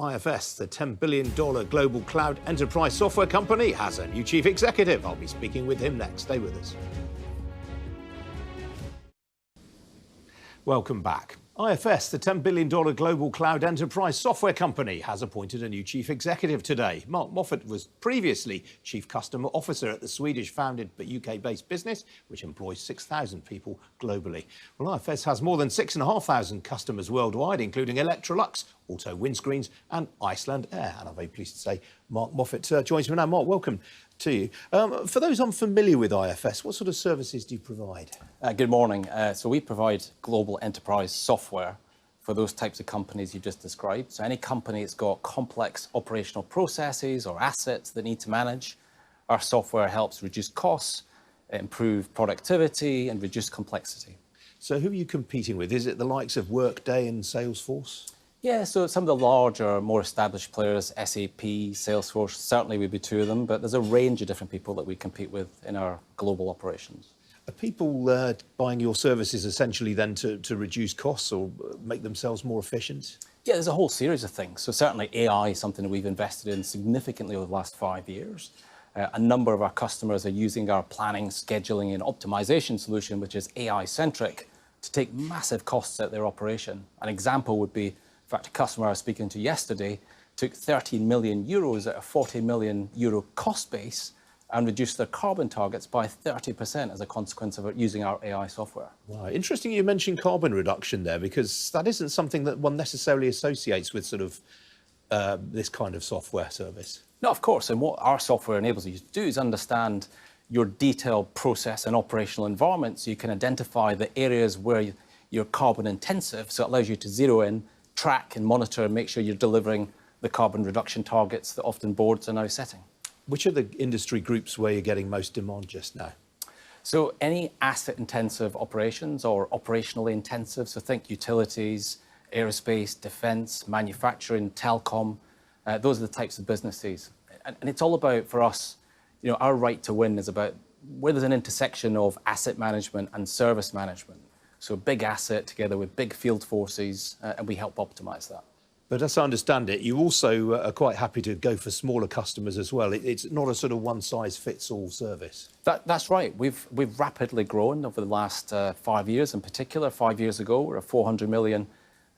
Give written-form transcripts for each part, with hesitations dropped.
IFS, the $10 billion global cloud enterprise software company, has a new chief executive. I'll be speaking with him next. Stay with us. Welcome back. IFS, the $10 billion global cloud enterprise software company, has appointed a new chief executive today. Mark Moffat was previously chief customer officer at the Swedish-founded but UK-based business, which employs 6,000 people globally. Well, IFS has more than 6,500 customers worldwide, including Electrolux, also Windscreens and Icelandair. And I'm very pleased to say Mark Moffat joins me now. Mark, welcome to you. For those unfamiliar with IFS, what sort of services do you provide? Good morning. So we provide global enterprise software for those types of companies you just described. So any company that's got complex operational processes or assets that need to manage, our software helps reduce costs, improve productivity and reduce complexity. So who are you competing with? Is it the likes of Workday and Salesforce? Yeah, so some of the larger, more established players, SAP, Salesforce, certainly would be two of them, but there's a range of different people that we compete with in our global operations. Are people buying your services essentially then to reduce costs or make themselves more efficient? Yeah, there's a whole series of things. So certainly AI is something that we've invested in significantly over the last 5 years. A number of our customers are using our planning, scheduling and optimization solution, which is AI-centric, to take massive costs out of their operation. An example would be, in fact, a customer I was speaking to yesterday took 13 million euros out of 40 million euro cost base and reduced their carbon targets by 30% as a consequence of using our AI software. Wow, interesting you mentioned carbon reduction there, because that isn't something that one necessarily associates with sort of this kind of software service. No, of course, and what our software enables you to do is understand your detailed process and operational environment so you can identify the areas where you're carbon intensive, so it allows you to zero in, track and monitor and make sure you're delivering the carbon reduction targets that often boards are now setting. Which are the industry groups where you're getting most demand just now? So any asset intensive operations or operationally intensive, so think utilities, aerospace, defence, manufacturing, telecom, those are the types of businesses. And it's all about, for us, our right to win is about where there's an intersection of asset management and service management. So a big asset together with big field forces, and we help optimise that. But as I understand it, you also are quite happy to go for smaller customers as well. It's not a sort of one-size-fits-all service. That's right. We've rapidly grown over the last 5 years in particular. 5 years ago, we were a 400 million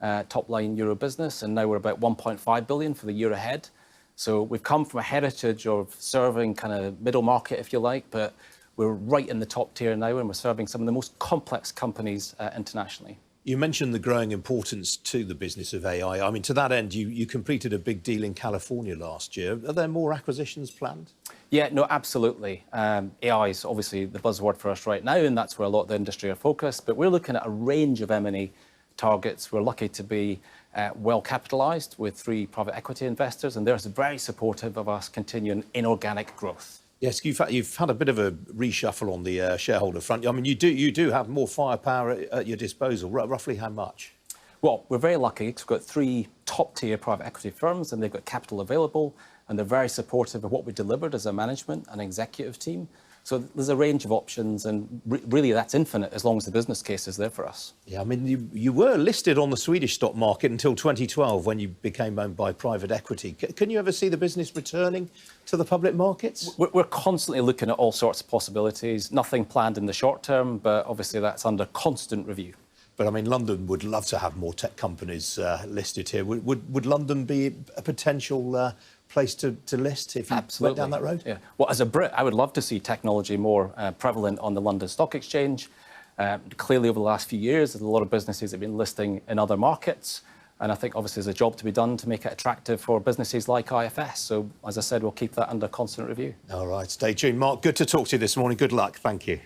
top-line euro business, and now we're about 1.5 billion for the year ahead. So we've come from a heritage of serving kind of middle market, if you like, but we're right in the top tier now, and we're serving some of the most complex companies internationally. You mentioned the growing importance to the business of AI. I mean, to that end, you completed a big deal in California last year. Are there more acquisitions planned? Yeah, no, absolutely. AI is obviously the buzzword for us right now, and that's where a lot of the industry are focused. But we're looking at a range of M&A targets. We're lucky to be well capitalised with 3 private equity investors, and they're very supportive of us continuing inorganic growth. Yes, you've had a bit of a reshuffle on the shareholder front. I mean, you do have more firepower at your disposal. Roughly how much? Well, we're very lucky because we've got 3 top-tier private equity firms, and they've got capital available, and they're very supportive of what we delivered as a management and executive team. So there's a range of options, and really that's infinite as long as the business case is there for us. Yeah, I mean, you were listed on the Swedish stock market until 2012 when you became owned by private equity. Can you ever see the business returning to the public markets? We're constantly looking at all sorts of possibilities. Nothing planned in the short term, but obviously that's under constant review. But I mean, London would love to have more tech companies listed here. Would London be a potential place to list if you went down that road? Yeah. Well, as a Brit, I would love to see technology more prevalent on the London Stock Exchange. Clearly, over the last few years, there's a lot of businesses that have been listing in other markets. And I think, obviously, there's a job to be done to make it attractive for businesses like IFS. So, as I said, we'll keep that under constant review. All right, stay tuned. Mark, good to talk to you this morning. Good luck. Thank you.